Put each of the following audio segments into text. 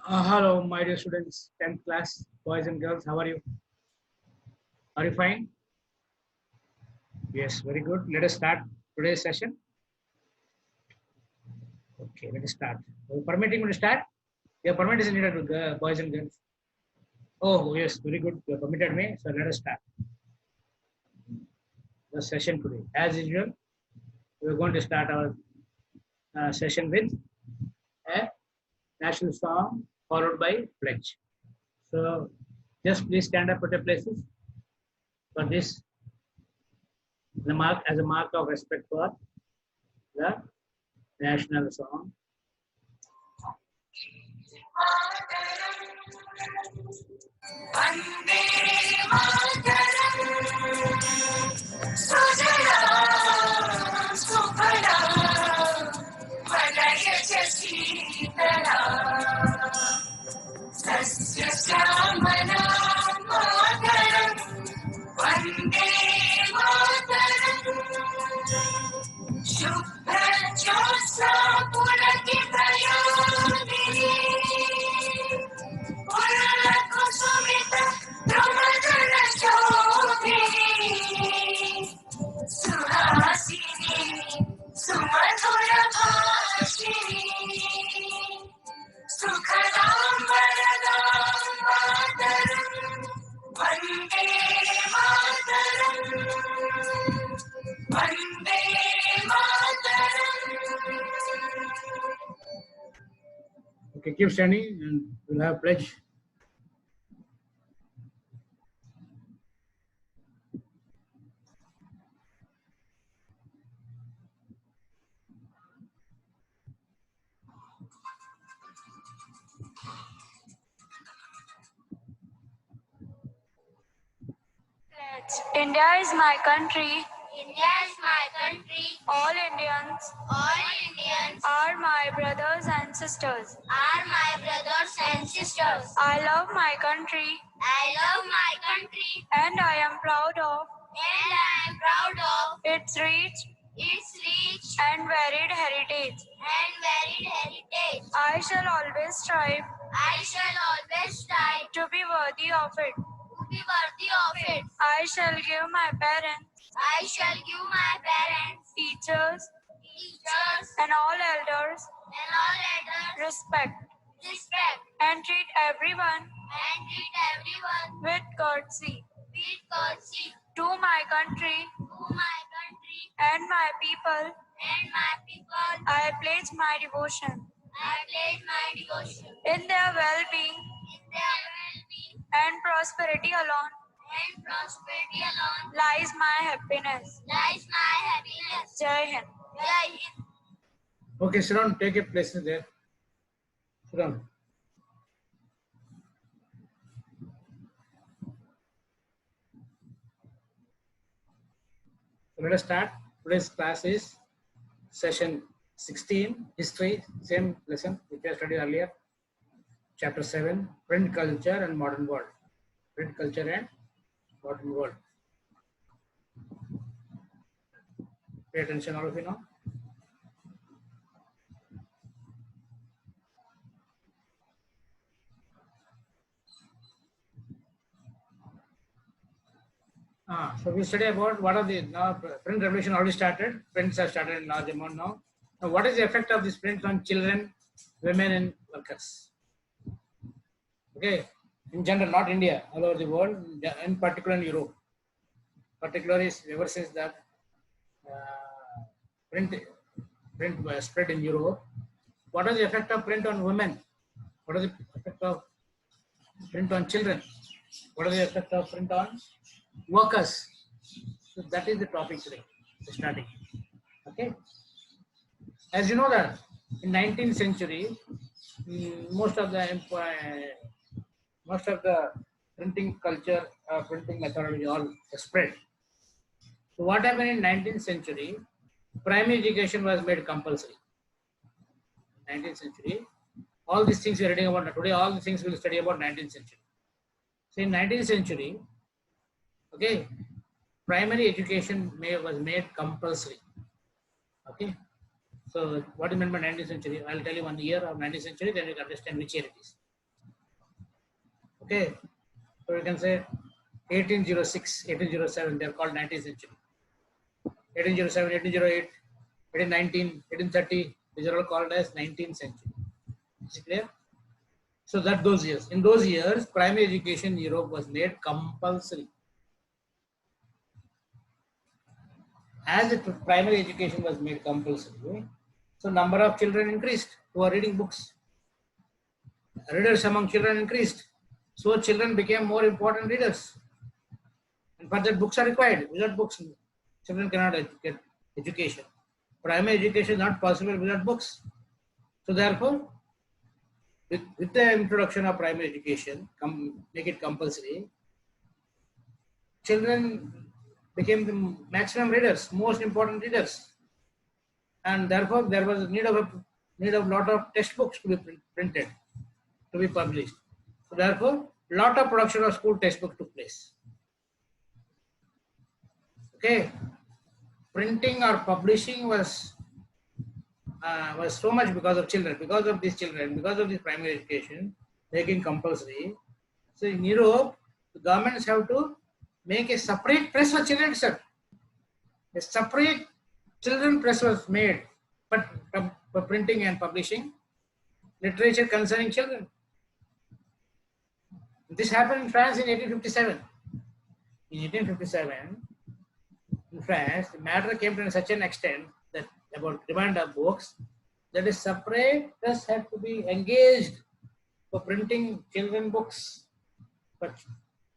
Hello, my dear students, 10th class, boys and girls. How are you? Are you fine? Yes, very good. Let us start today's session. Okay, let us start. Are you permitting me to start? Your permit is needed to boys and girls. Oh, yes, very good. You permitted me. So let us start the session today. As usual, we are going to start our session with a national song followed by pledge. So just please stand up at your places for this the mark as a mark of respect for the national song. Vande Mataram सुजला सुफला मलयज शीतला सस्यश्यामला मातरम् वन्दे मातरम् शुभ्रज्योत्स्ना पुलकितयामिनी कुसुमित द्रुमदल शोभिनी सुहासिनी सुमधुर भाषिणी सुखदां वरदां मातरम् Vande Mataram Vande Mataram. Okay, keep standing and we'll have pledge. India is my country. India is my country. All Indians All Indians are my brothers and sisters. are my brothers and sisters. I love my country I love my country and I am proud of and I am proud of its rich its rich and varied heritage. and varied heritage. I shall always strive I shall always strive to be worthy of it. to be worthy of it. I shall give my parents, I shall give my parents, teachers, teachers, and all elders and all elders respect respect and treat everyone and treat everyone with courtesy. with courtesy. To my country To my country and my people, and my people, I pledge my devotion. I pledge my devotion. In their well-being In their well-being and prosperity alone and prosperity alone lies my happiness. lies my happiness. Jai Hind. Jai Hind. Okay, sit down, take your places there. Sit down. So let us start. Today's class is session 16, history, same lesson which I studied earlier. Chapter 7, print culture and modern world. Print culture and modern world. Pay attention, all of you now. So we study about what are the now print revolution already started. Prints have started in large amount now. Now, what is the effect of this print on children, women, and workers? Okay, in general, not India, all over the world, in particular in Europe. Particularly ever since that print was spread in Europe. What is the effect of print on women? What is the effect of print on children? What is the effect of print on workers? So that is the topic today, the starting. Okay. As you know that in 19th century, most of the printing culture, printing methodology all spread. So what happened in 19th century? Primary education was made compulsory. 19th century, all these things we are reading about today, all the things we'll study about 19th century. So in 19th century, okay, primary education was made compulsory. Okay, so what is meant by 19th century? I'll tell you one year of 19th century, then you can understand which year it is. Okay, so you can say 1806, 1807, they are called 19th century. 1807, 1808, 1819, 1830, these are all called as 19th century. Is it clear? So that those years, in those years, primary education in Europe was made compulsory. As the primary education was made compulsory, so number of children increased who are reading books. Readers among children increased. So children became more important readers. And for that books are required. Without books, children cannot get education. Primary education is not possible without books. So therefore, with the introduction of primary education, make it compulsory, children became the maximum readers, most important readers. And therefore, there was a need of lot of textbooks to be printed, to be published. So therefore, lot of production of school textbook took place. Okay, printing or publishing was so much because of children, because of these children, because of this primary education making compulsory. So in Europe, the governments have to make a separate press for children, sir. A separate children press was made, but for printing and publishing literature concerning children. This happened in France in 1857. In 1857, in France, the matter came to such an extent that about demand of books, that a separate press had to be engaged for printing children books, for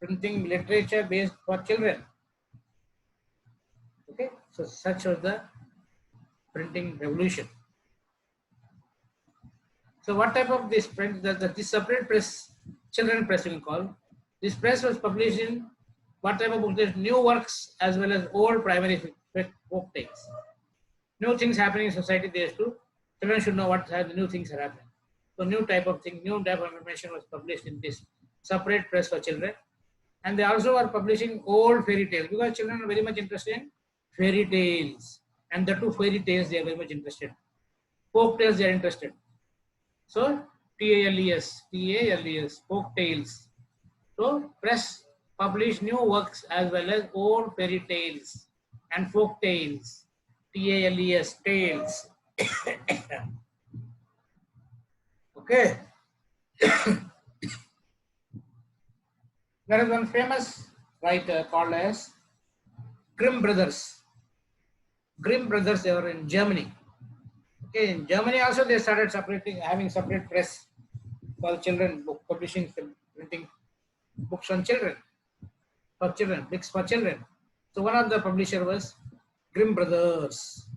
printing literature based for children. Okay, so such was the printing revolution. So what type of this print, this separate press, children press we call, this press was published in what type of books? There's new works as well as old primary folk tales. New things happening in society, there's to, children should know what the new things are happening. So new type of thing, new type of information was published in this separate press for children. And they also are publishing old fairy tales because children are very much interested in fairy tales. And the two fairy tales they are very much interested. Folk tales they are interested. So TALES, folk tales. So press publish new works as well as old fairy tales and folk tales. TALES, tales. Okay. There is one famous writer called as Grimm brothers. Grimm brothers, they were in Germany. Okay, in Germany also they started having separate press for children, book publishing, printing books on children, books for children. So one of the publisher was Grimm brothers.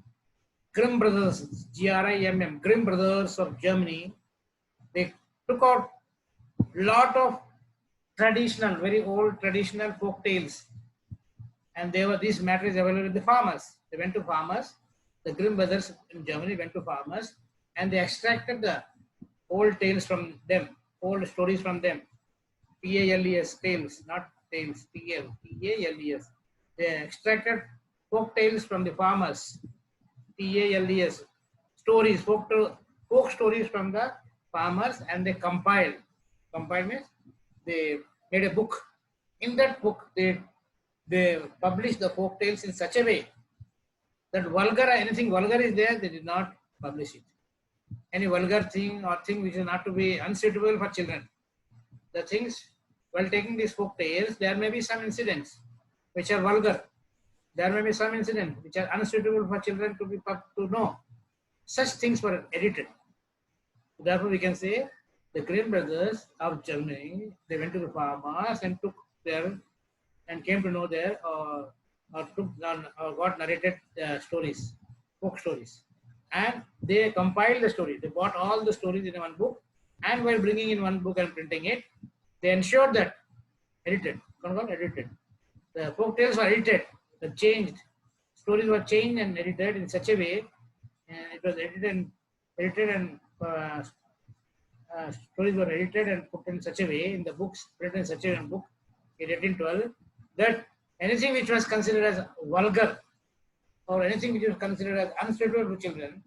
Grimm brothers, GRIMM, Grimm brothers of Germany. They took out lot of traditional, very old traditional folk tales, and these matters available with the farmers. They went to farmers. The Grimm brothers in Germany went to farmers, and they extracted the old tales from them, old stories from them. TALES, tales, not tales. TALES. They extracted folk tales from the farmers. TALES, stories, folk stories from the farmers, and they compiled. Compiled means they made a book. In that book, they published the folk tales in such a way that anything vulgar is there, they did not publish it. Any vulgar thing or thing which is not to be unsuitable for children. The things, while taking these folk tales, there may be some incidents which are vulgar. There may be some incidents which are unsuitable for children to know. Such things were edited. Therefore, we can say the Grimm brothers of Germany, they went to the farmers and took their and came to know their got narrated stories, folk stories, and they compiled the story. They bought all the stories in one book, and while bringing in one book and printing it, they ensured that edited. The folk tales were edited, they changed. Stories were changed and edited in such a way, and it was edited and stories were edited and put in such a way in the books, printed in such a way in book in 1812 that anything which was considered as vulgar or anything which was considered as unsuitable to children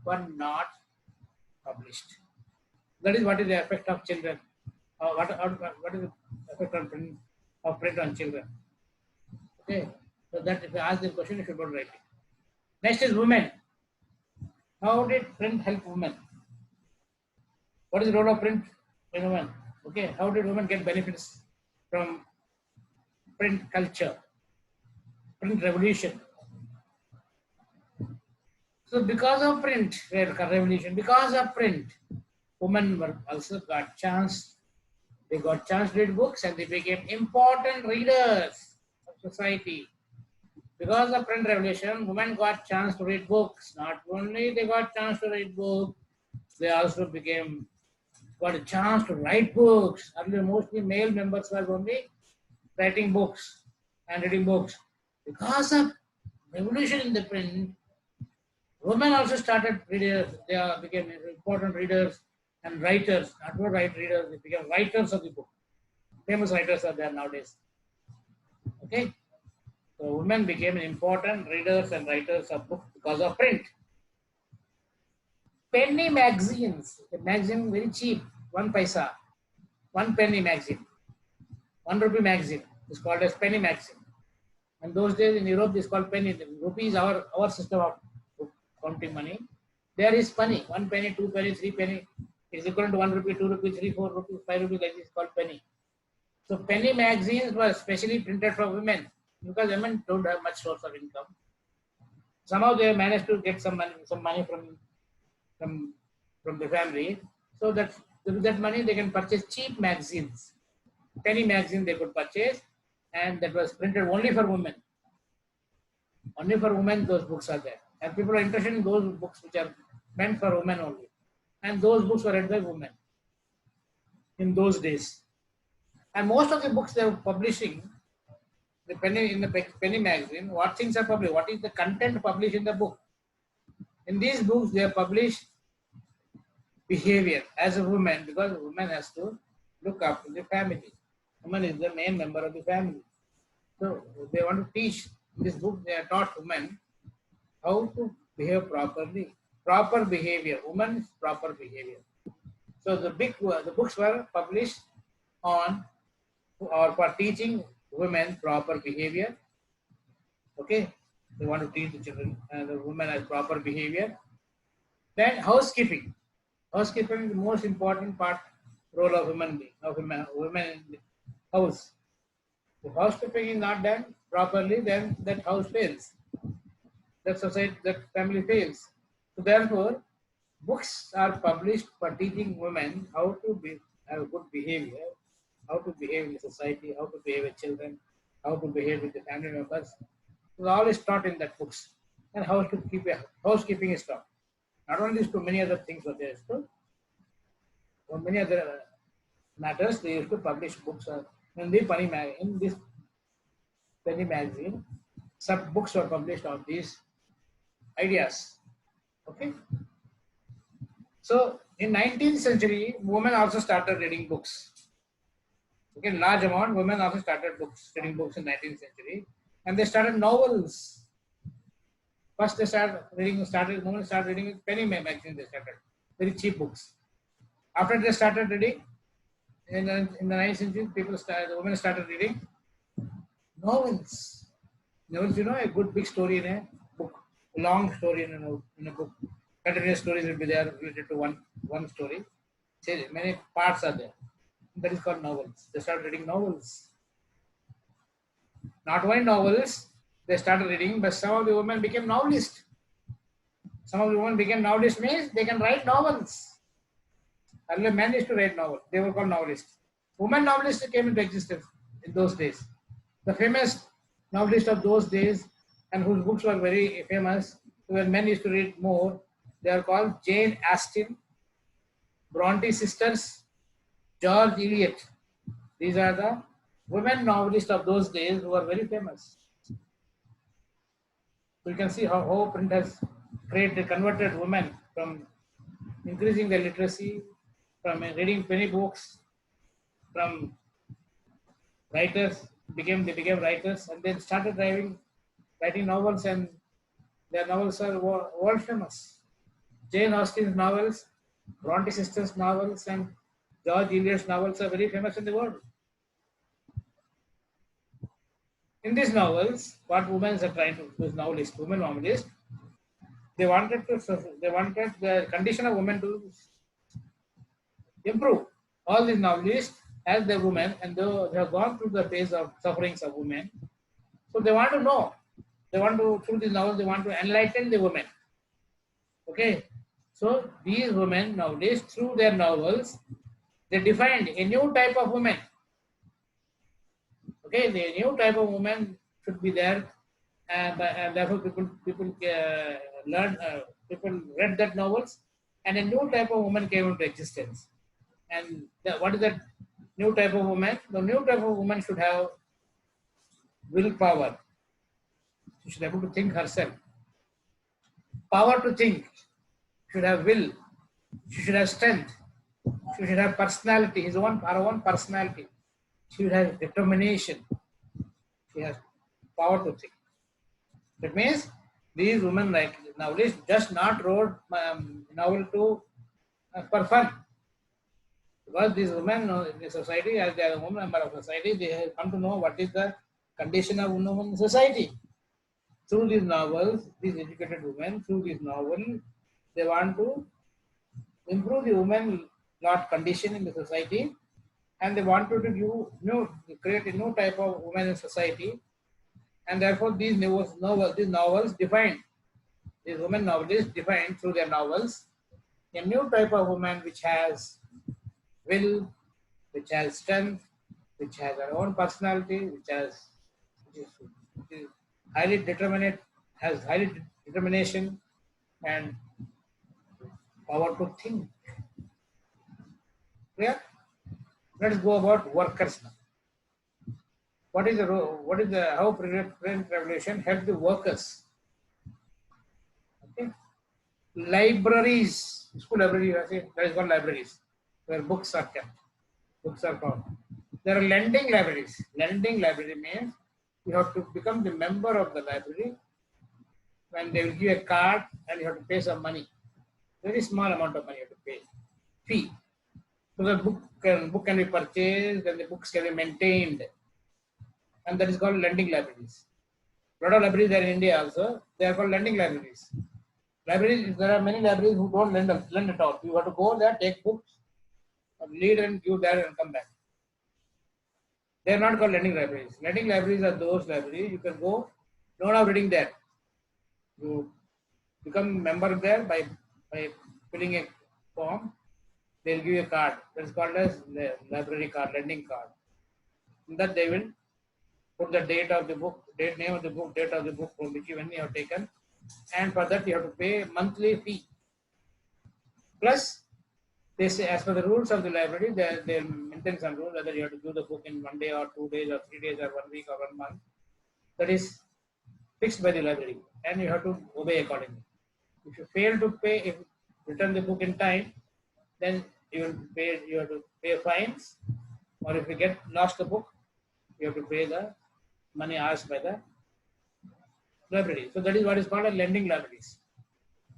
were not published. That is what is the effect of children. What is the effect on print on children? Okay, so that if you ask the question, you should not write it. Next is women. How did print help women? What is the role of print in women? Okay, how did women get benefits from print culture, print revolution? So because of print revolution, because of print, women were also got chance. They got chance to read books and they became important readers of society. Because of print revolution, women got chance to read books. Not only they got chance to read books, they also got a chance to write books. Earlier, mostly male members were only writing books and reading books. Because of revolution in the print, women also started readers. They became important readers and writers. Not only readers, they became writers of the book. Famous writers are there nowadays. Okay, so women became important readers and writers of books because of print. Penny magazines, a magazine very cheap, 1 paisa, 1 penny magazine, 1 rupee magazine is called as penny magazine. And those days in Europe, this is called penny. The rupee is our system of counting money. There is penny, 1 penny, 2 penny, 3 penny is equivalent to 1 rupee, 2 rupee, 3, 4 rupees, 5 rupees, like this is called penny. So penny magazines were specially printed for women because women don't have much source of income. Somehow they managed to get some money from the family, so that with that money they can purchase cheap magazines. Penny magazine they could purchase, and that was printed only for women. Only for women those books are there, and people are interested in those books which are meant for women only, and those books were read by women in those days. And most of the books they were publishing the penny magazine. What things are published? What is the content published in the book? In these books, they are published behavior as a woman, because a woman has to look after the family. Woman is the main member of the family. So they want to teach in this book. They are taught women how to behave properly. Proper behavior. Woman's proper behavior. So the books were published on or for teaching women proper behavior. Okay, they want to teach the children and the women as proper behavior. Then housekeeping. Housekeeping is the most important role of women in the house. If housekeeping is not done properly, then that house fails. That society, that family fails. So therefore, books are published for teaching women how to have good behavior, how to behave in society, how to behave with children, how to behave with the family members. It's always taught in that books. And housekeeping is taught. Not only this, to many other things are there. So, for many other matters, they used to publish books in this penny magazine. Some books were published on these ideas. Okay. So in 19th century, women also started reading books. Okay, large amount women also started reading books in 19th century, and they started novels. First, women started reading penny magazine. They started very cheap books. After they started reading, in the 19th century, women started reading novels. Novels, a good big story in a book, a long story in a book. Continuous stories will be there related to one story. Many parts are there. That is called novels. They started reading novels. Not only novels, they started reading, but some of the women became novelists. Some of the women became novelists means they can write novels. Earlier men used to write novels. They were called novelists. Women novelists came into existence in those days. The famous novelist of those days and whose books were very famous, where men used to read more, they are called Jane Austen, Bronte sisters, George Eliot. These are the women novelists of those days who are very famous. So you can see how print has converted women from increasing their literacy, from reading penny books, from writers, they became writers, and then started writing novels, and their novels are world famous. Jane Austen's novels, Bronte sisters' novels, and George Eliot's novels are very famous in the world. In these novels, what women are trying to, those novelists, women novelists, they wanted the condition of women to improve. All these novelists, as the women, and they have gone through the phase of sufferings of women, so they want to know. They want to, through these novels, they want to enlighten the women. Okay, so these women novelists, through their novels, they defined a new type of woman. Okay, the new type of woman should be there, and therefore people read that novels, and a new type of woman came into existence. And what is that new type of woman? The new type of woman should have willpower. She should be able to think herself. Power to think. Should have will. She should have strength. She should have personality. Her own personality. She should have determination. She has power to think. That means these women, like novelists, just not wrote novel to for fun. Because these women in the society, as they are a woman member of society, they have come to know what is the condition of women in society. Through these novels, these educated women, through this novel, they want to improve the women lot condition in the society, and they wanted to create a new type of women in society, and therefore these novels defined, these women novelists defined through their novels a new type of woman which has will, which has strength, which has her own personality, which is highly determinate, has highly determination and power to think. Clear? Let's go about workers now. What is how print revolution helped the workers? Okay. Libraries, school library, that is called libraries, where books are kept, books are found. There are lending libraries. Lending library means you have to become the member of the library, when they will give a card and you have to pay some money. Very small amount of money you have to pay. Fee. So the book can be purchased and the books can be maintained. And that is called lending libraries. A lot of libraries are in India also. They are called lending libraries. Libraries, there are many libraries who don't lend at all. You have to go there, take books, read and give there and come back. They are not called lending libraries. Lending libraries are those libraries you can go, no one reading there. You become a member there by filling a form. They'll give you a card. That's called as the library card, lending card. In that they will put the date of the book, name of the book, date of the book from which when you have taken, and for that you have to pay monthly fee. Plus, they say as per the rules of the library, they maintain some rules whether you have to give the book in 1 day or 2 days or 3 days or 1 week or 1 month. That is fixed by the library, and you have to obey accordingly. If you fail to pay, if return the book in time, then you have to pay fines, or if you get lost the book, you have to pay the money asked by the library. So that is what is called a lending libraries.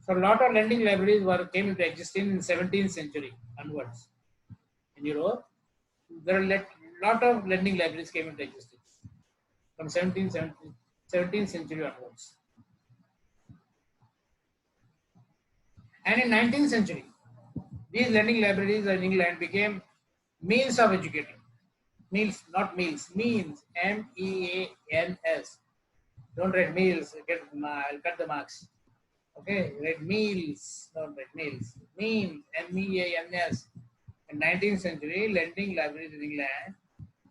So a lot of lending libraries came into existence in 17th century onwards. In Europe, there are a lot of lending libraries came into existence from 17th century onwards. And in 19th century, these lending libraries in England became means of educating. Meals, not meals. Means, M-E-A-N-S. Don't write meals. I'll cut the marks. Okay, write meals. Don't write meals. Means, M-E-A-N-S. In 19th century, lending libraries in England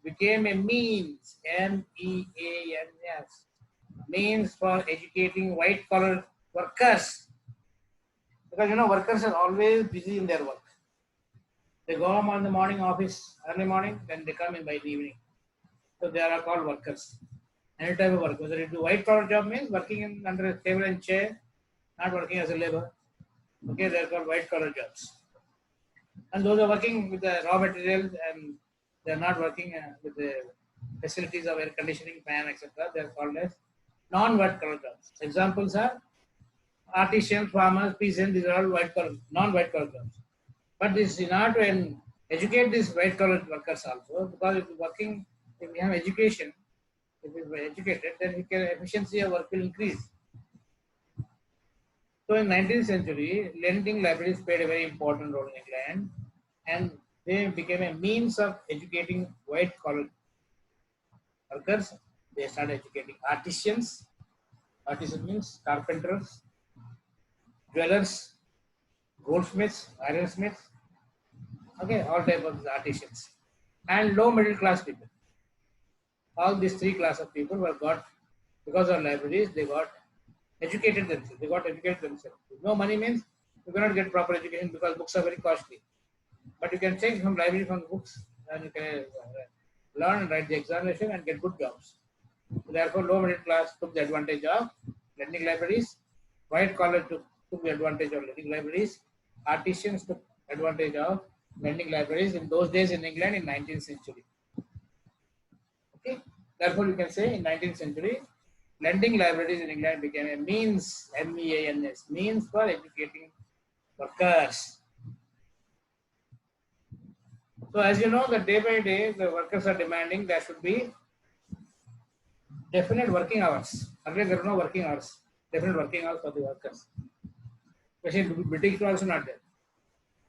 became a means, M-E-A-N-S. Means for educating white-collar workers. Because workers are always busy in their work. They go home on the morning office, early morning, then they come in by the evening. So they are called workers. Any type of work, whether it is white collar job means working under a table and chair, not working as a labor. Okay, they are called white collar jobs. And those are working with the raw materials and they are not working with the facilities of air conditioning, fan, etc. They are called as non-white collar jobs. Examples are artisans, farmers, peasants. These are all white collar, non-white collar jobs. But this in order to educate these white collar workers also, because if working, if we have education, if we are educated, then we can efficiency of work will increase. So in 19th century, lending libraries played a very important role in England, and they became a means of educating white collar workers. They started educating artisans. Artisan means carpenters, jewelers, goldsmiths, ironsmiths, okay, all type of artisans, and low middle class people. All these three class of people were got, because of libraries, they got educated themselves. They got educated themselves. No money means you cannot get proper education because books are very costly. But you can take from library from the books and you can learn and write the examination and get good jobs. So therefore, low middle class took the advantage of lending libraries. White collar took the advantage of lending libraries. Artisans took advantage of lending libraries in those days in England in 19th century. Okay. Therefore, you can say in 19th century, lending libraries in England became a means, MEANS, means for educating workers. So as you know, that day by day, the workers are demanding there should be definite working hours. Earlier, there were no working hours, definite working hours for the workers. Especially British were also not there.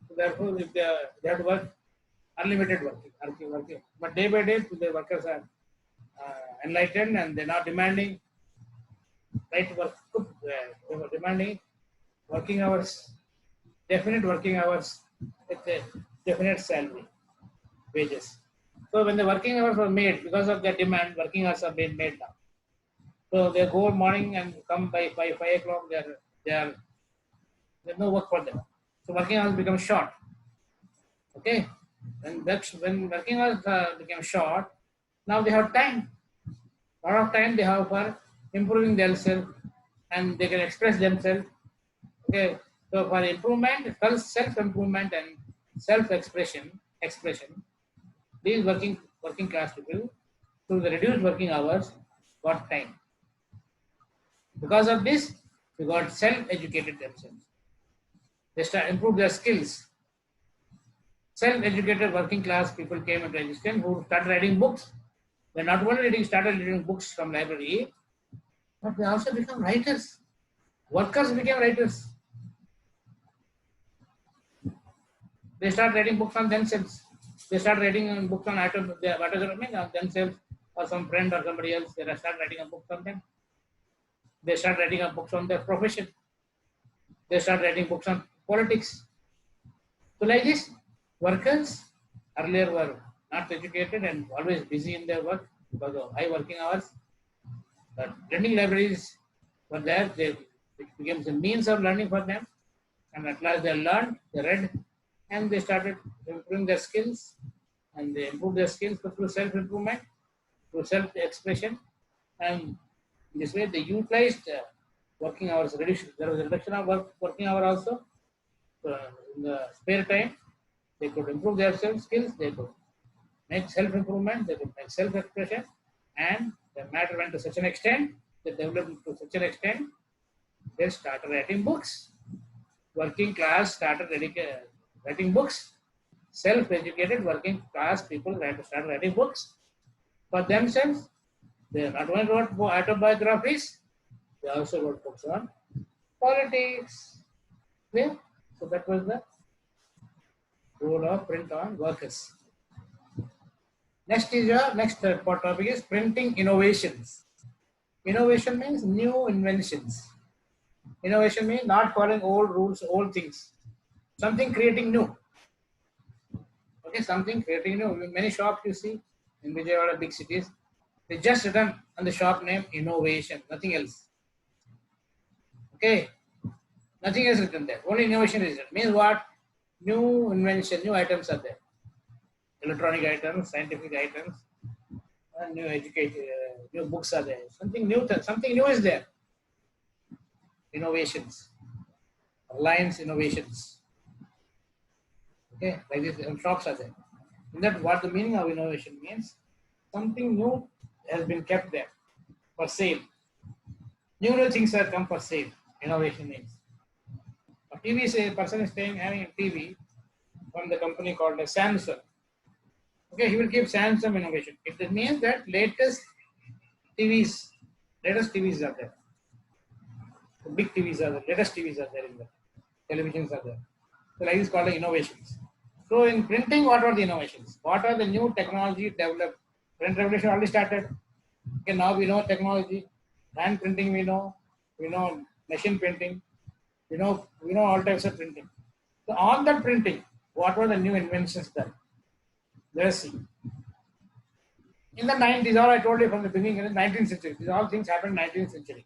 So therefore, if they have to work, unlimited working. But day by day, the workers are enlightened and they're not demanding right work. They were demanding working hours, definite working hours with a definite salary, wages. So when the working hours were made, because of their demand, working hours are being made now. So they go morning and come by 5 o'clock. There's no work for them. So working hours become short. Okay, when working hours became short, now they have time. A lot of time they have for improving themselves, and they can express themselves. Okay, so for improvement, self-improvement and self-expression, these working class people, through the reduced working hours, got time. Because of this, they got self-educated themselves. They improve their skills. Self-educated working class people came into existence who started writing books. They not only started reading books from library, but they also become writers. Workers became writers. They start writing books on themselves. They start writing books on autonomy on themselves or some friend or somebody else. They start writing a book on them. They start writing a books on their profession. They start writing books on politics. So like this, workers earlier were not educated and always busy in their work because of high working hours. But lending libraries were there. It became a means of learning for them. And at last they learned, they read, and they started improving their skills. And they improved their skills through self-improvement, through self-expression. And in this way, they utilized working hours. There was a reduction of working hour also. So in the spare time, they could improve their self-skills. They could make self-improvement. They could make self-expression. And the matter went to such an extent, they developed to such an extent, they started writing books. Working class started writing books. Self-educated working class people started writing books for themselves. They not only wrote autobiographies, they also wrote books on politics. Yeah? So that was the role of print on workers. Next topic is printing innovations. Innovation means new inventions. Innovation means not following old rules, old things. Something creating new. Okay, something creating new. Many shops you see in Vijayawada, big cities, they just written on the shop name innovation, nothing else. Okay, nothing else written there. Only innovation is written. Means what? New invention, new items are there. Electronic items, scientific items, and new books are there. Something new is there. Innovations, Reliance innovations. Okay, like this, shops are there. In that, what the meaning of innovation means? Something new has been kept there for sale. New things are come for sale. Innovation means. A TV, say a person is having a TV, from the company called as Samsung. Okay, he will keep Samsung innovation. It means that TVs, latest TVs are there. The big TVs are there, latest TVs are there in the televisions are there. So like this called the innovations. So in printing, what are the innovations? What are the new technology developed? Print revolution already started. Okay, now we know technology. Hand printing we know machine printing, we know all types of printing. So on that printing, what were the new inventions done? Let us see. In the 90s, all I told you from the beginning, in the 19th century, these all things happened in the 19th century.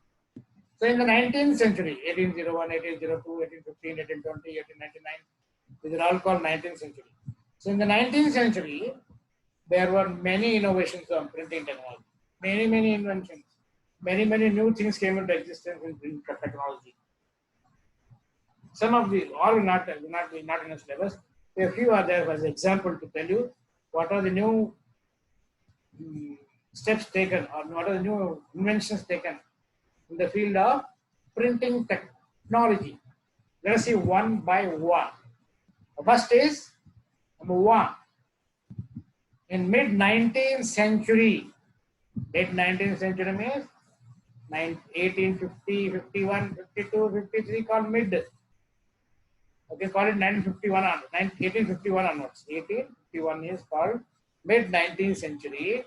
So in the 19th century, 1801, 1802, 1815, 1820, 1899, these are all called 19th century. So in the 19th century, there were many innovations on printing technology, many inventions, many new things came into existence in print technology. Some of these, all will not in a syllabus. A few are there as example to tell you what are the new steps taken or what are the new inventions taken in the field of printing technology. Let us see one by one. The first is number one. In mid 19th century, late 19th century means 1850, 51, 52, 53, called mid. Okay, call it 1951 onwards. 1851 onwards. 1851 is called mid 19th century.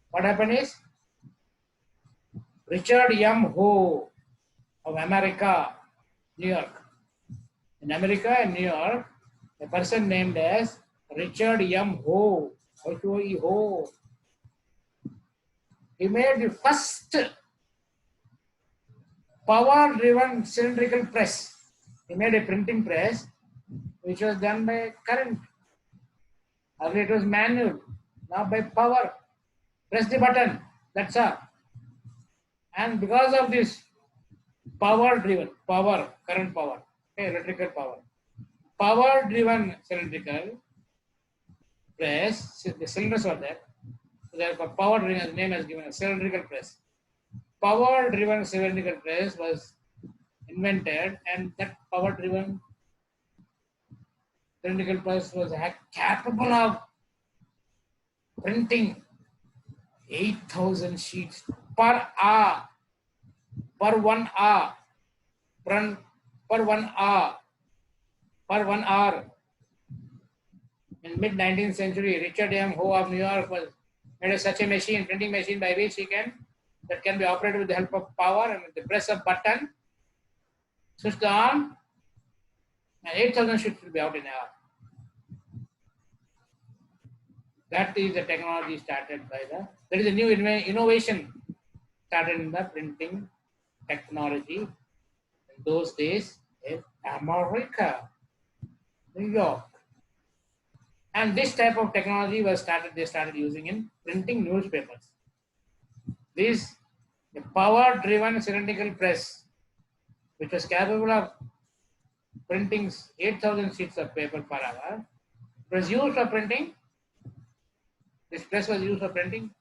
What happened is Richard M. Ho of America, New York. In America and New York, a person named as Richard M. Ho, H-O-E, Ho. He made the first power-driven cylindrical press. He made a printing press which was done by current. Earlier it was manual, now by power. Press the button, that's all. And because of this power-driven, current power, okay, electrical power-driven cylindrical press, the cylinders are there. So therefore, power-driven name has given a cylindrical press. Power-driven cylindrical press was invented, and that power-driven cylindrical press was capable of printing 8,000 sheets per hour, per 1 hour, per 1 hour, per 1 hour. In mid 19th century, Richard M. Ho of New York was made such a machine, printing machine, by which that can be operated with the help of power and with the press of button, switched on, and 8,000 sheets will be out in an hour. That is the technology started by that is a new innovation started in the printing technology in those days in America, New York. And this type of technology they started using in printing newspapers. This a power-driven cylindrical press, which was capable of printing 8,000 sheets of paper per hour, was used for printing. This press was used for printing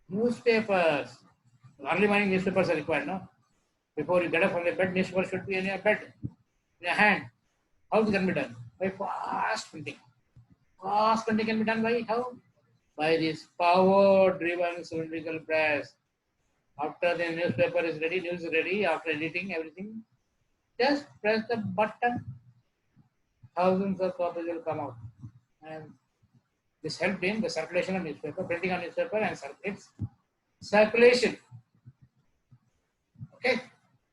newspapers. Early morning newspapers are required, no? Before you get up from the bed, newspaper should be in your bed, in your hand. How it can be done? By fast printing. Fast printing can be done by how? By this power-driven cylindrical press. After the newspaper is ready, news is ready, after editing everything, just press the button. Thousands of copies will come out. And this helped in the circulation of newspaper, printing on newspaper, and its circulation. Okay,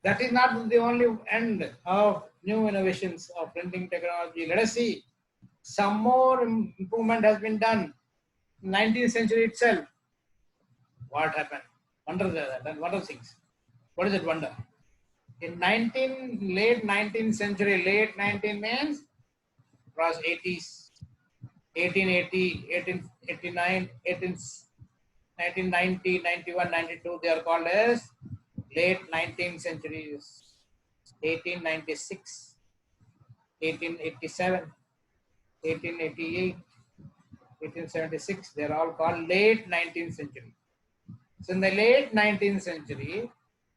that is not the only end of new innovations of printing technology. Let us see, some more improvement has been done in 19th century itself. What happened? Wonder things. What is that wonder? In late 19th century, late 19 means across 80s, 1880, 1889, 1990, 91, 92, they are called as late 19th centuries. 1896, 1887, 1888, 1876, they are all called late 19th century. So in the late 19th century,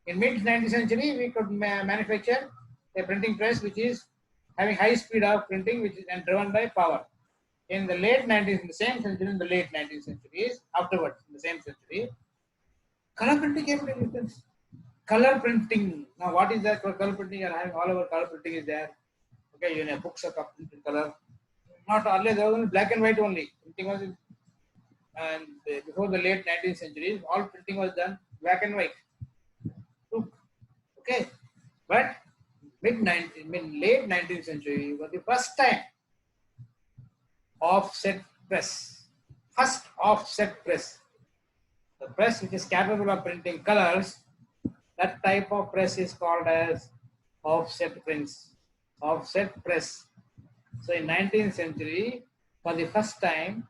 in mid 19th century, we could manufacture a printing press which is having high speed of printing, which is and driven by power. In the late 19th, in the same century, in the late 19th centuries, afterwards, in the same century, color printing came into existence. Color printing. Now, what is that? Color printing, you are having all over color printing is there. Okay, you know, books are printed color. Not earlier, there was only black and white only. Printing was and before the late 19th century, all printing was done black and white. Okay, but late 19th century was the first time offset press. First offset press. The press which is capable of printing colors, that type of press is called as offset prints. Offset press. So in 19th century, for the first time,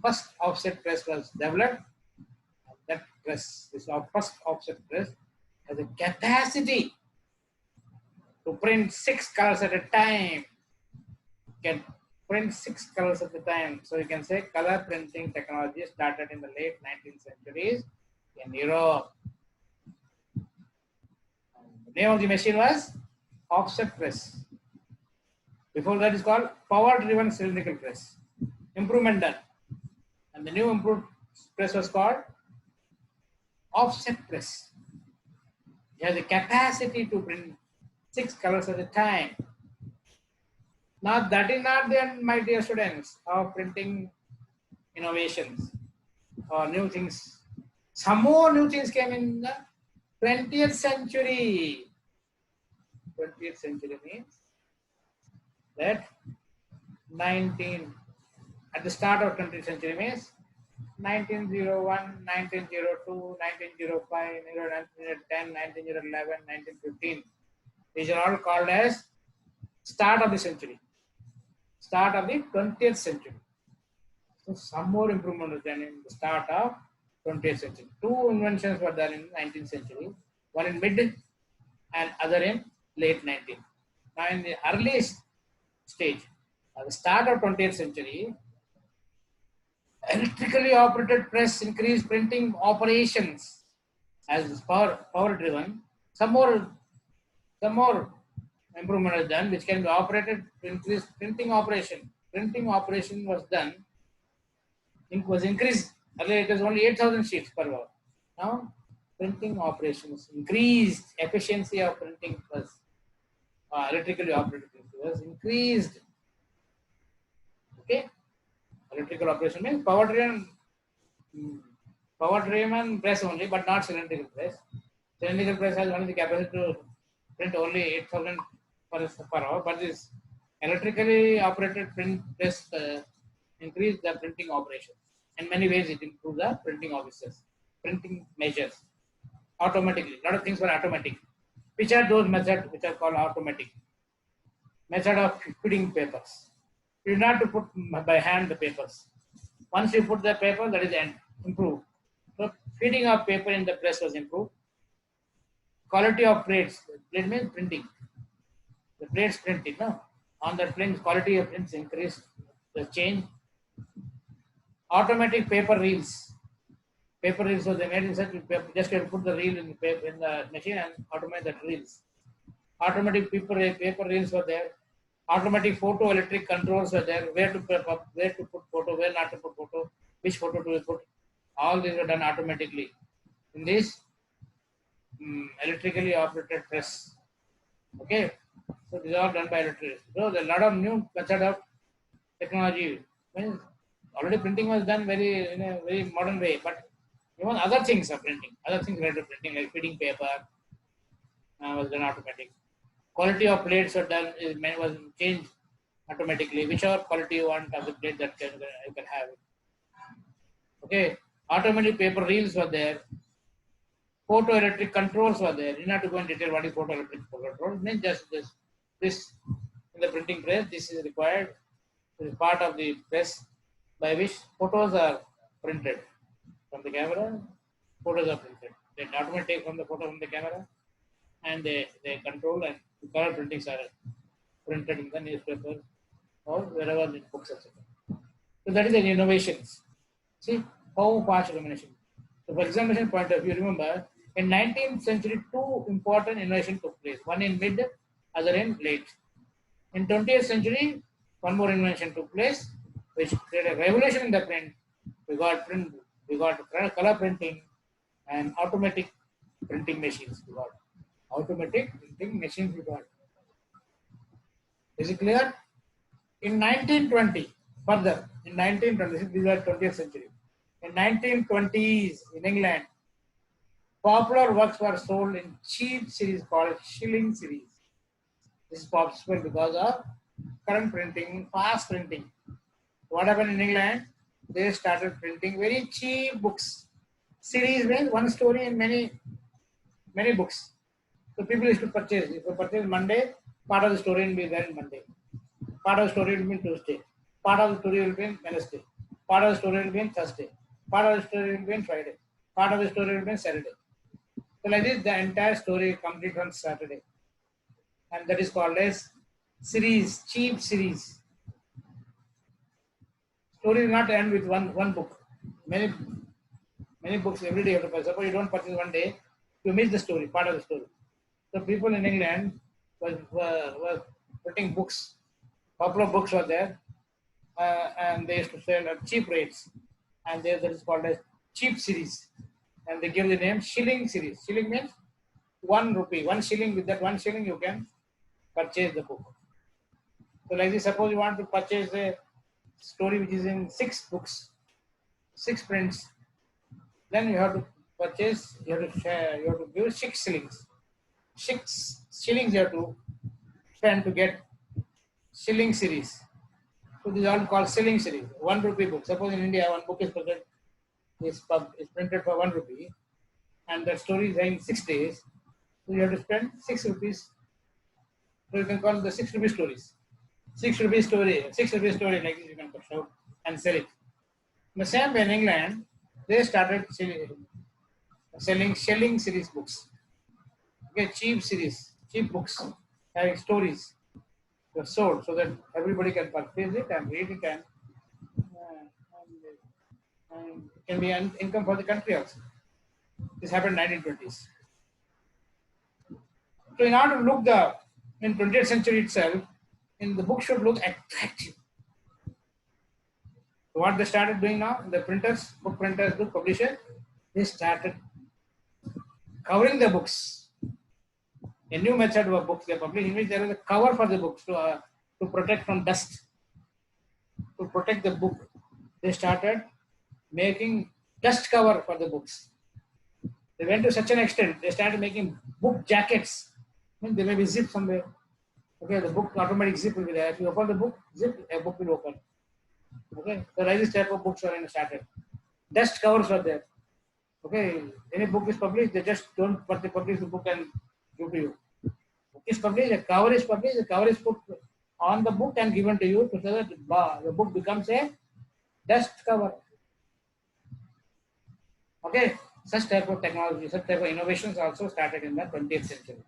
first offset press was developed. That press, this first offset press, has a capacity to print 6 colors at a time. Can print 6 colors at a time. So you can say color printing technology started in the late 19th centuries in Europe. The name of the machine was offset press. Before that is called power-driven cylindrical press. Improvement done. And the new improved press was called offset press. It has the capacity to print 6 colors at a time. Now that is not then, my dear students, of printing innovations or new things. Some more new things came in the 20th century. 20th century means that at the start of 20th century means 1901, 1902, 1905, 1910, 1911, 1915. These are all called as start of the century. Start of the 20th century. So some more improvement was done in the start of 20th century. 2 inventions were done in 19th century. One in mid and other in late 19th. Now in the earliest stage, at the start of 20th century, electrically operated press increased printing operations as power driven. Some more improvement is done, which can be operated to increase printing operation. Printing operation was done, was increased. Earlier it was only 8,000 sheets per hour. Now printing operations increased. Efficiency of printing was electrically operated was increased. Okay, electrical operation means power driven press only, but not cylindrical press. Cylindrical press has only the capacity to print only 8,000 per hour, but this electrically operated print press increase the printing operations. In many ways, it improves the printing offices, printing measures automatically. A lot of things were automatic. Which are those methods which are called automatic? Method of feeding papers. You do not have to put by hand the papers. Once you put the paper, that is improved. So feeding of paper in the press was improved. Quality of plates. Plate means printing. The plates printing, no? On the prints, quality of prints increased. The change. Automatic paper reels. Paper reels, so they made in such paper, just you put the reel in the paper in the machine and automate the reels. Automatic paper reels were there. Automatic photoelectric controls were there. Where to put photo, where not to put photo, which photo to put. All these were done automatically in this electrically operated press. Okay, so these are all done by electricity. So there are a lot of new method of technology. Means already printing was done in a very modern way, but even other things are printing. Other things related to printing, like feeding paper, was done automatic. Quality of plates were done was changed automatically. Whichever quality you want of the plate that you can have it. Okay, automatic paper reels were there. Photoelectric controls were there. You don't have to go in detail what is photoelectric control. Means just this in the printing press. This is required. This is part of the press by which photos are printed from the camera. Photos are printed. They automatically take from the photo from the camera, and they control, and color printings are printed in the newspaper or wherever the books are. So that is an innovations. See how fast illumination. So for examination point of view, remember in 19th century 2 important innovations took place. One in mid, other in late. In 20th century, one more invention took place, which created a revolution in the print. We got print, we got color printing and automatic printing machines. We got automatic printing machines. We got. Is it clear? In 1920, further in 1920, these are 20th century. In 1920s in England, popular works were sold in cheap series called shilling series. This is possible because of current printing, fast printing. What happened in England? They started printing very cheap books. Series means one story in many books. So people used to purchase. If you purchase Monday, part of the story will be there in Monday. Part of the story will be in Tuesday. Part of the story will be in Wednesday. Part of the story will be in Thursday. Part of the story will be in Friday. Part of the story will be in Saturday. So like this, the entire story complete on Saturday. And that is called as series, cheap series. Story will not end with one book. Many books every day you have to purchase. Suppose you don't purchase one day, you miss the story, part of the story. So people in England were printing books. Popular books were there, and they used to sell at cheap rates. And that is called as cheap series. And they give the name shilling series. Shilling means 1 rupee, 1 shilling. With that 1 shilling, you can purchase the book. So like this, suppose you want to purchase a story which is in 6 books, 6 prints, then you have to purchase, you have to share, you have to give 6 shillings. 6 shillings you have to spend to get shilling series. So this is all called shilling series. 1 rupee book. Suppose in India, one book is printed for 1 rupee, and the story is in 6 days. So you have to spend 6 rupees. So you can call the 6 rupee stories. 6 rupee story, 6 rupee story like this you can push out and sell it. In the same way in England, they started selling shilling series books. Okay, cheap series, cheap books having stories were sold so that everybody can purchase it and read it and it can be an income for the country also. This happened in 1920s. So in order to look in 20th century itself, in the book should look attractive. So what they started doing now, the printers, book publishers, they started covering the books. A new method of books they publish in which there is a cover for the books to protect from dust. To protect the book, they started making dust cover for the books. They went to such an extent, they started making book jackets. I mean, there may be zip somewhere. Okay, the book automatic zip will be there. If you open the book, zip, a book will open. Okay, so like this type of books are started. Dust covers are there. Okay, any book is published, they just don't publish the book and give to you. Book is published, the cover is published, the cover is put on the book and given to you so that the book becomes a dust cover. Okay, such type of technology, such type of innovations also started in the 20th century.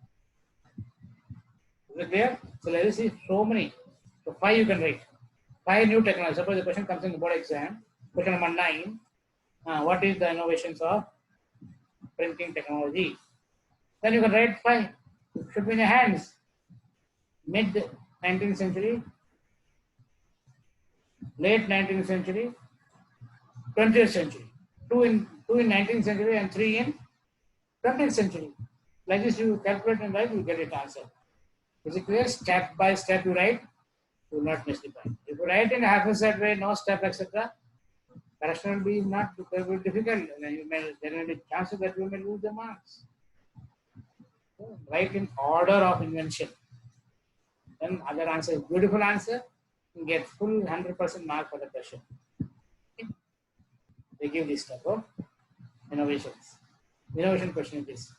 Is it clear? So let us see so many. So 5 you can write. 5 new technologies. Suppose the question comes in the board exam. Question number 9. What is the innovations of printing technology? Then you can write 5. It should be in your hands. Mid 19th century, late 19th century, 20th century. 2 in 19th century and 3 in 20th century. Like this you calculate and write, you get it answer. Is it clear? Step by step you write, you will not miss the point. If you write in a half-a-set way, no step, etc., correction will be not very difficult. There may be chances that you may lose the marks. So write in order of invention. Then other answer is beautiful answer. You get full 100% mark for the question. Okay. They give this type of innovations. Innovation question it is.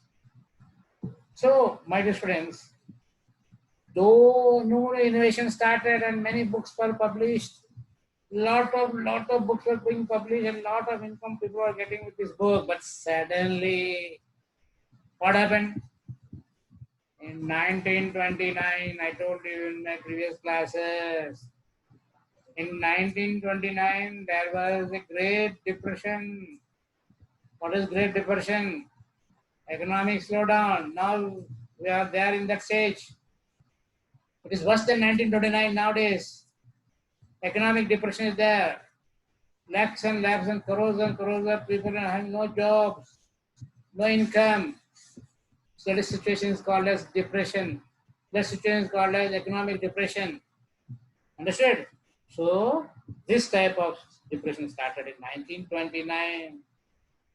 So, my dear students, though new innovation started and many books were published, lot of books were being published and lot of income people are getting with this book, but suddenly what happened? In 1929, I told you in my previous classes, in 1929 there was a Great Depression. What is Great Depression? Economic slowdown. Now we are there in that stage. It is worse than 1929 nowadays. Economic depression is there. Lakhs and crores of people are having no jobs, no income. So this situation is called as depression. This situation is called as economic depression. Understood? So this type of depression started in 1929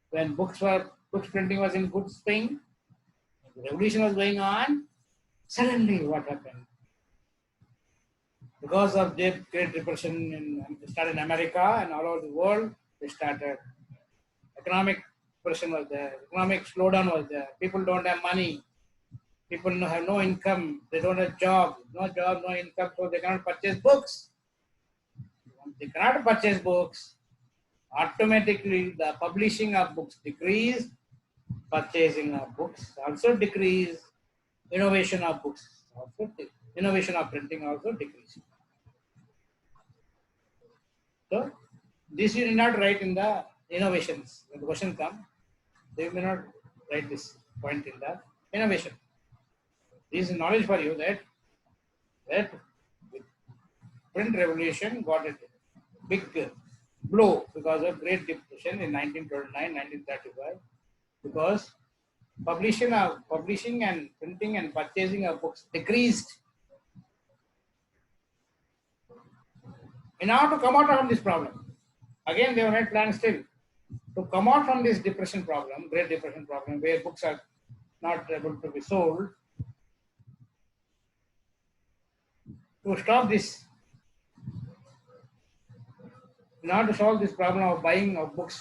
when books printing was in good swing. The revolution was going on. Suddenly, what happened? Because of the Great Depression started in America and all over the world, they started. Economic depression was there. Economic slowdown was there. People don't have money. People have no income. They don't have job, no income, so they cannot purchase books. Once they cannot purchase books, automatically the publishing of books decrease, purchasing of books also decrease, innovation of books also innovation of printing also decrease. So this you did not write in the innovations. When the question comes, they may not write this point in the innovation. This is knowledge for you that print revolution got a big blow because of Great Depression in 1929, 1935, because publishing and printing and purchasing of books decreased. In order to come out of this problem, again they have made plans still to come out from this depression problem, Great Depression problem, where books are not able to be sold. To stop this, in order to solve this problem of buying of books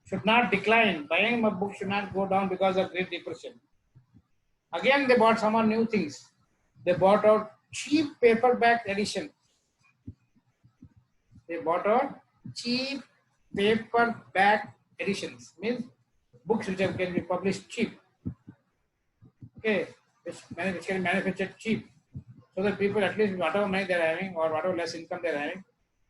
should not decline, buying of books should not go down because of Great Depression. Again, they bought some new things. They bought out cheap paperback edition. They bought out cheap paperback editions, means books which can be published cheap. Okay, which can be manufactured cheap, so that people, at least whatever money they are having or whatever less income they are having,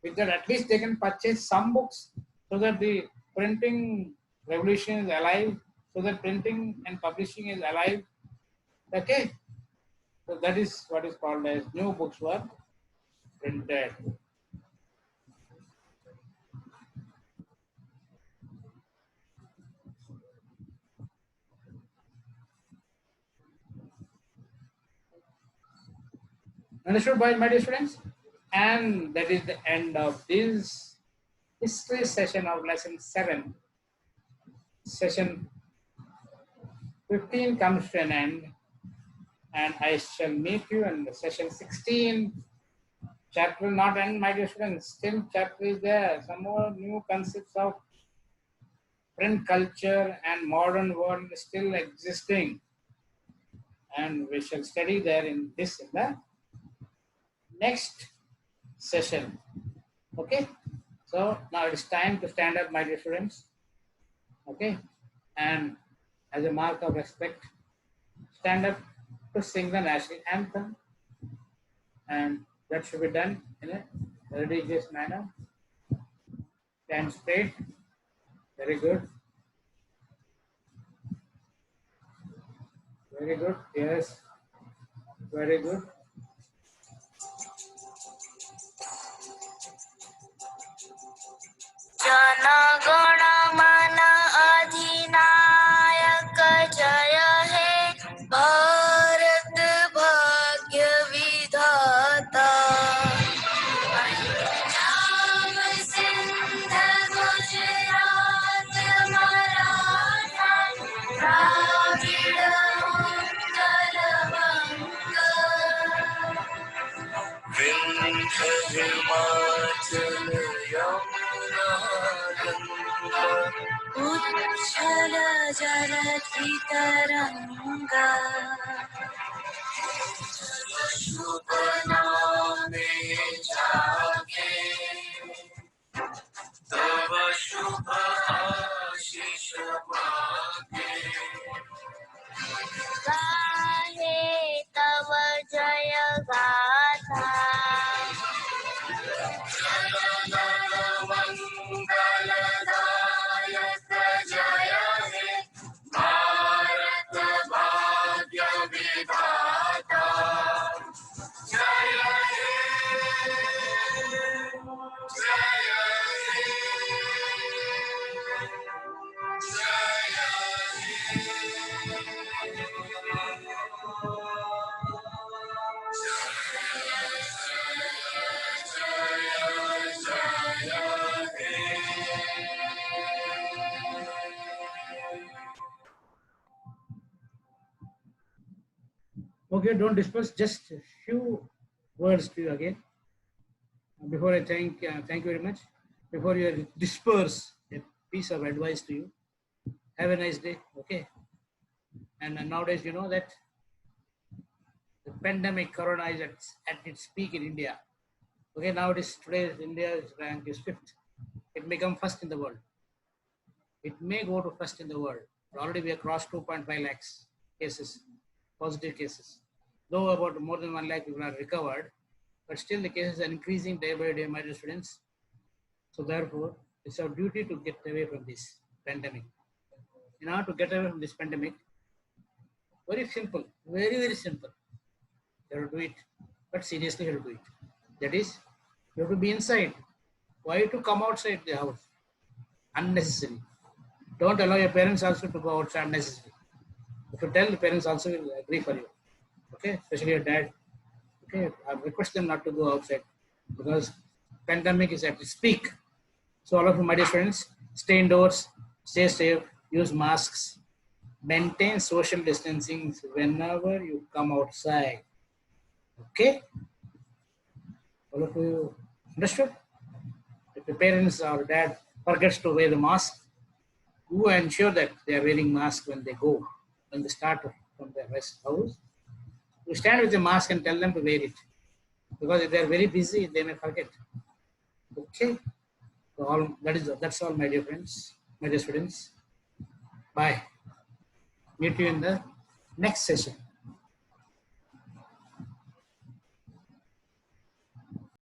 with that at least they can purchase some books, so that the printing revolution is alive, so that printing and publishing is alive. Okay, so that is what is called as new books were printed. Understood, boys, my dear students? And that is the end of this history session of lesson 7. Session 15 comes to an end, and I shall meet you in the session 16. Chapter will not end, my dear students. Still chapter is there. Some more new concepts of print culture and modern world still existing. And we shall study there in the next session. Okay. So now it is time to stand up, my dear students. Okay. And as a mark of respect, stand up to sing the national anthem. And that should be done in a religious manner. Stand straight. Very good. Very good. Yes. Very good. Jana Gana Mana Adhinayak Jaya He Bharat Bhagya Vidhata Punjab Sindh Gujarat Maratha Dravida Utkal Vanga Vindhya Himachal Yamuna Ganga Uchala Jarati Taranga Shubha Name Jage Tava Shubha Ashish Mage Gahe Tava Jaya Gatha Mangaladayaka Jaya He Bharat Bhagya Vidhata Okay, don't disperse. Just a few words to you again. Before I thank you very much. Before you disperse, a piece of advice to you. Have a nice day. Okay. And nowadays, you know that the pandemic corona is at its peak in India. Okay, nowadays today India's rank is fifth. It may come first in the world. It may go to first in the world. Already we have crossed 2.5 lakhs cases, positive cases. Though about more than 1 lakh people are recovered, but still the cases are increasing day by day, my dear students. So therefore, it's our duty to get away from this pandemic. In order to get away from this pandemic, very simple, very, very simple. You have to do it, but seriously you have to do it. That is, you have to be inside. Why to come outside the house? Unnecessary. Don't allow your parents also to go outside unnecessarily. If you tell, the parents also will agree for you. Okay, especially your dad. Okay, I request them not to go outside because pandemic is at its peak. So all of you, my dear friends, stay indoors, stay safe, use masks, maintain social distancing whenever you come outside. Okay? All of you understood? If the parents or dad forgets to wear the mask, you ensure that they are wearing mask when they go, when they start from their rest house. You stand with the mask and tell them to wear it. Because if they are very busy, they may forget. Okay? So that's all, my dear friends, my dear students. Bye. Meet you in the next session.